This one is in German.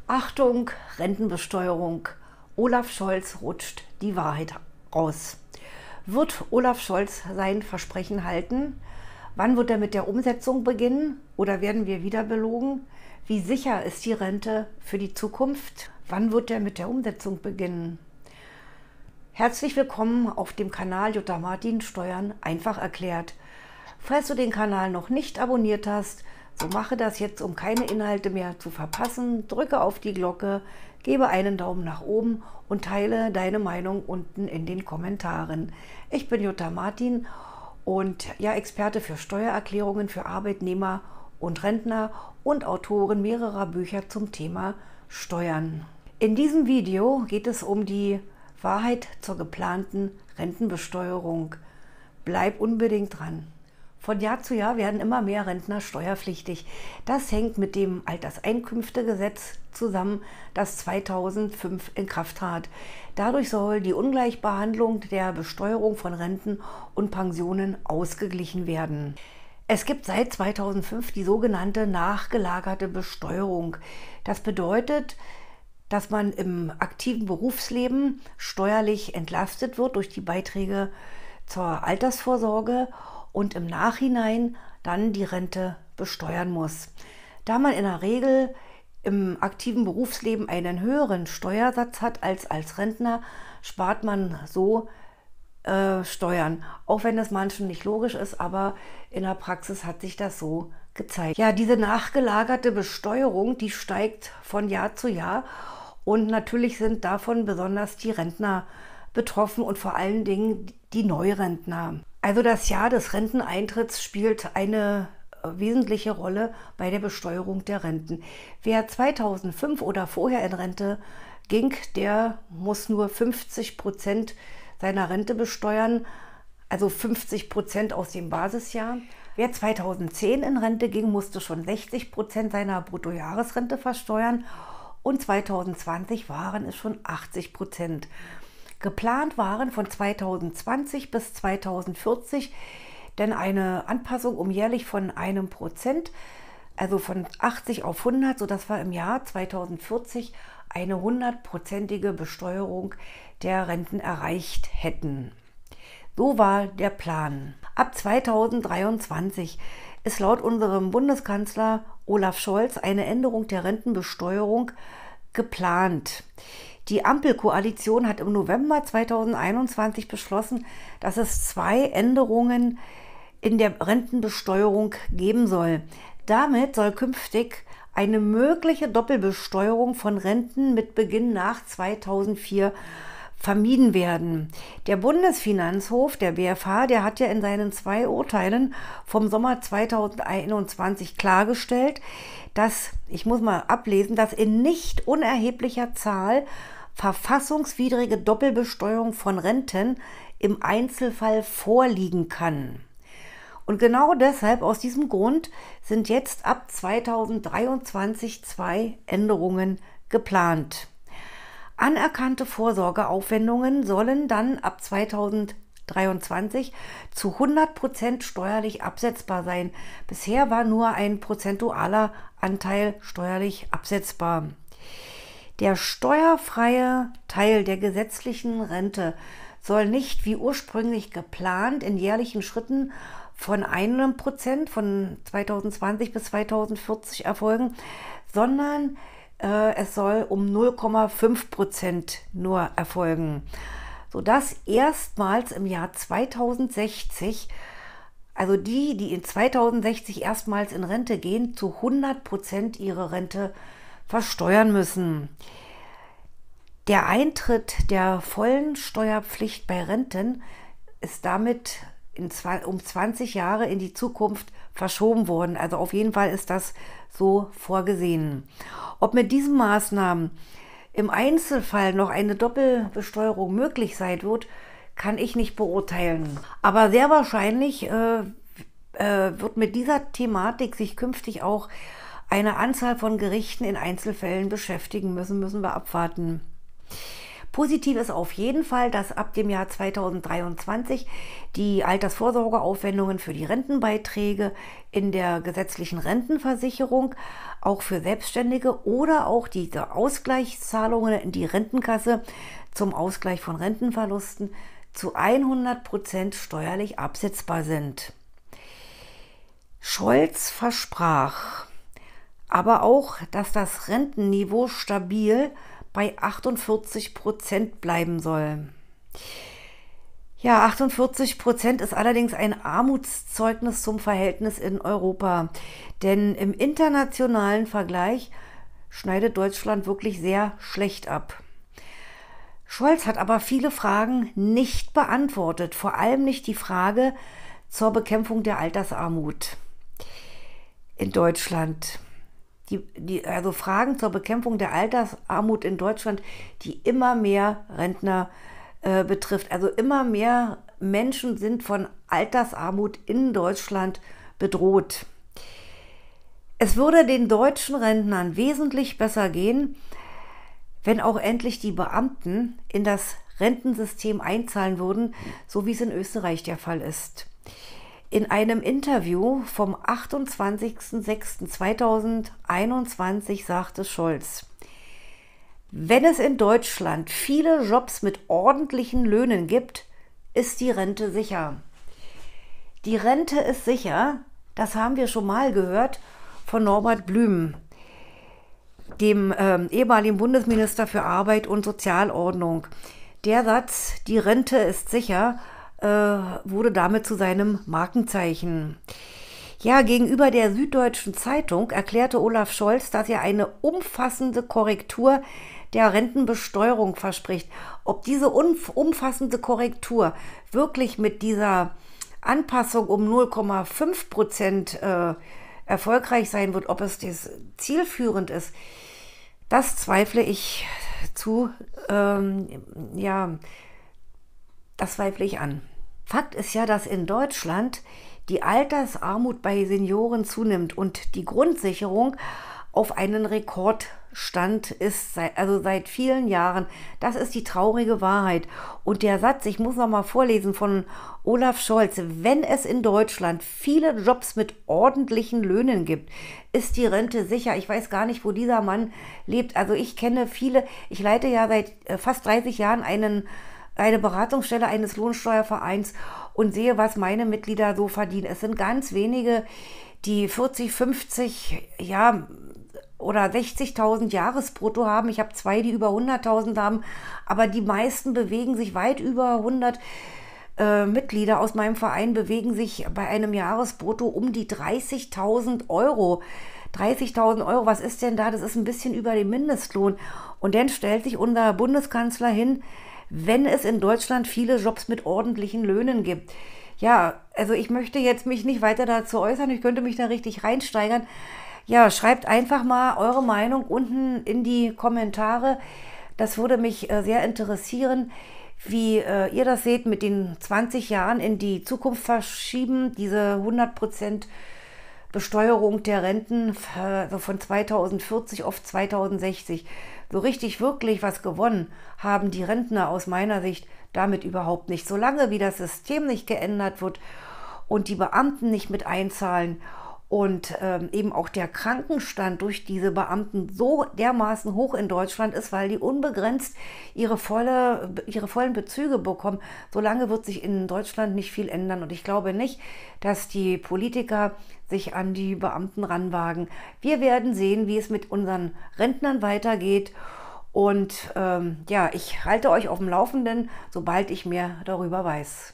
Achtung, Rentenbesteuerung. Olaf Scholz rutscht die Wahrheit raus. Wird Olaf Scholz sein Versprechen halten? Wann wird er mit der Umsetzung beginnen? Oder werden wir wieder belogen? Wie sicher ist die Rente für die Zukunft? Wann wird er mit der Umsetzung beginnen? Herzlich willkommen auf dem Kanal Jutta Martin Steuern einfach erklärt. Falls du den Kanal noch nicht abonniert hast, so mache das jetzt, um keine Inhalte mehr zu verpassen. Drücke auf die Glocke, gebe einen Daumen nach oben und teile deine Meinung unten in den Kommentaren. Ich bin Jutta Martin und Experte für Steuererklärungen für Arbeitnehmer und Rentner und Autorin mehrerer Bücher zum Thema Steuern. In diesem Video geht es um die Wahrheit zur geplanten Rentenbesteuerung. Bleib unbedingt dran. Von Jahr zu Jahr werden immer mehr Rentner steuerpflichtig. Das hängt mit dem Alterseinkünftegesetz zusammen, das 2005 in Kraft trat. Dadurch soll die Ungleichbehandlung der Besteuerung von Renten und Pensionen ausgeglichen werden. Es gibt seit 2005 die sogenannte nachgelagerte Besteuerung. Das bedeutet, dass man im aktiven Berufsleben steuerlich entlastet wird durch die Beiträge zur Altersvorsorge und im Nachhinein dann die Rente besteuern muss. Da man in der Regel im aktiven Berufsleben einen höheren Steuersatz hat als Rentner, spart man so Steuern. Auch wenn das manchen nicht logisch ist, aber in der Praxis hat sich das so gezeigt. Ja, diese nachgelagerte Besteuerung, die steigt von Jahr zu Jahr und natürlich sind davon besonders die Rentner betroffen und vor allen Dingen die Neurentner. Also das Jahr des Renteneintritts spielt eine wesentliche Rolle bei der Besteuerung der Renten. Wer 2005 oder vorher in Rente ging, der muss nur 50% seiner Rente besteuern, also 50% aus dem Basisjahr. Wer 2010 in Rente ging, musste schon 60% seiner Bruttojahresrente versteuern und 2020 waren es schon 80%. Geplant waren von 2020 bis 2040 denn eine Anpassung um jährlich von 1%, also von 80 auf 100, sodass wir im Jahr 2040 eine 100%ige Besteuerung der Renten erreicht hätten. So war der Plan. Ab 2023 ist laut unserem Bundeskanzler Olaf Scholz eine Änderung der Rentenbesteuerung geplant. Die Ampelkoalition hat im November 2021 beschlossen, dass es 2 Änderungen in der Rentenbesteuerung geben soll. Damit soll künftig eine mögliche Doppelbesteuerung von Renten mit Beginn nach 2004 vermieden werden. Der Bundesfinanzhof, der BFH, der hat ja in seinen 2 Urteilen vom Sommer 2021 klargestellt, dass, ich muss mal ablesen, dass in nicht unerheblicher Zahl verfassungswidrige Doppelbesteuerung von Renten im Einzelfall vorliegen kann. Und genau deshalb, aus diesem Grund, sind jetzt ab 2023 2 Änderungen geplant. Anerkannte Vorsorgeaufwendungen sollen dann ab 2023 zu 100% steuerlich absetzbar sein. Bisher war nur ein prozentualer Anteil steuerlich absetzbar. Der steuerfreie Teil der gesetzlichen Rente soll nicht wie ursprünglich geplant in jährlichen Schritten von 1% von 2020 bis 2040 erfolgen, sondern es soll um 0,5% nur erfolgen, sodass erstmals im Jahr 2060, also die in 2060 erstmals in Rente gehen, zu 100% ihre Rente versteuern müssen. Der Eintritt der vollen Steuerpflicht bei Renten ist damit um 20 Jahre in die Zukunft verschoben worden. Also auf jeden Fall ist das so vorgesehen. Ob mit diesen Maßnahmen im Einzelfall noch eine Doppelbesteuerung möglich sein wird, kann ich nicht beurteilen. Aber sehr wahrscheinlich wird mit dieser Thematik sich künftig auch eine Anzahl von Gerichten in Einzelfällen beschäftigen müssen wir abwarten. Positiv ist auf jeden Fall, dass ab dem Jahr 2023 die Altersvorsorgeaufwendungen für die Rentenbeiträge in der gesetzlichen Rentenversicherung auch für Selbstständige oder auch diese Ausgleichszahlungen in die Rentenkasse zum Ausgleich von Rentenverlusten zu 100% steuerlich absetzbar sind. Scholz versprach aber auch, dass das Rentenniveau stabil bei 48% bleiben soll. Ja, 48% ist allerdings ein Armutszeugnis zum Verhältnis in Europa. Denn im internationalen Vergleich schneidet Deutschland wirklich sehr schlecht ab. Scholz hat aber viele Fragen nicht beantwortet, vor allem nicht die Frage zur Bekämpfung der Altersarmut in Deutschland. Also Fragen zur Bekämpfung der Altersarmut in Deutschland, die immer mehr Rentner betrifft. Also immer mehr Menschen sind von Altersarmut in Deutschland bedroht. Es würde den deutschen Rentnern wesentlich besser gehen, wenn auch endlich die Beamten in das Rentensystem einzahlen würden, so wie es in Österreich der Fall ist. In einem Interview vom 28.06.2021 sagte Scholz: Wenn es in Deutschland viele Jobs mit ordentlichen Löhnen gibt, ist die Rente sicher. Die Rente ist sicher, das haben wir schon mal gehört von Norbert Blüm, dem ehemaligen Bundesminister für Arbeit und Sozialordnung. Der Satz, die Rente ist sicher, wurde damit zu seinem Markenzeichen. Ja, gegenüber der Süddeutschen Zeitung erklärte Olaf Scholz, dass er eine umfassende Korrektur der Rentenbesteuerung verspricht. Ob diese umfassende Korrektur wirklich mit dieser Anpassung um 0,5% erfolgreich sein wird, ob es zielführend ist, das zweifle ich das zweifle ich an. Fakt ist ja, dass in Deutschland die Altersarmut bei Senioren zunimmt und die Grundsicherung auf einen Rekordstand ist, seit vielen Jahren. Das ist die traurige Wahrheit. Und der Satz, ich muss noch mal vorlesen von Olaf Scholz: Wenn es in Deutschland viele Jobs mit ordentlichen Löhnen gibt, ist die Rente sicher. Ich weiß gar nicht, wo dieser Mann lebt. Also ich kenne viele, ich leite ja seit fast 30 Jahren eine Beratungsstelle eines Lohnsteuervereins und sehe, was meine Mitglieder so verdienen. Es sind ganz wenige, die 40, 50, oder 60.000 Jahresbrutto haben. Ich habe 2, die über 100.000 haben, aber die meisten bewegen sich weit über 100. Mitglieder aus meinem Verein bewegen sich bei einem Jahresbrutto um die 30.000 Euro. 30.000 Euro, was ist denn da? Das ist ein bisschen über dem Mindestlohn. Und dann stellt sich unser Bundeskanzler hin: Wenn es in Deutschland viele Jobs mit ordentlichen Löhnen gibt. Ja, also ich möchte jetzt mich nicht weiter dazu äußern, ich könnte mich da richtig reinsteigern. Ja, schreibt einfach mal eure Meinung unten in die Kommentare. Das würde mich sehr interessieren, wie ihr das seht, mit den 20 Jahren in die Zukunft verschieben, diese 100% Besteuerung der Renten von 2040 auf 2060. So richtig wirklich was gewonnen haben die Rentner aus meiner Sicht damit überhaupt nicht. Solange wie das System nicht geändert wird und die Beamten nicht mit einzahlen und eben auch der Krankenstand durch diese Beamten so dermaßen hoch in Deutschland ist, weil die unbegrenzt ihre vollen Bezüge bekommen, solange wird sich in Deutschland nicht viel ändern. Und ich glaube nicht, dass die Politiker sich an die Beamten ranwagen. Wir werden sehen, wie es mit unseren Rentnern weitergeht. Und ich halte euch auf dem Laufenden, sobald ich mehr darüber weiß.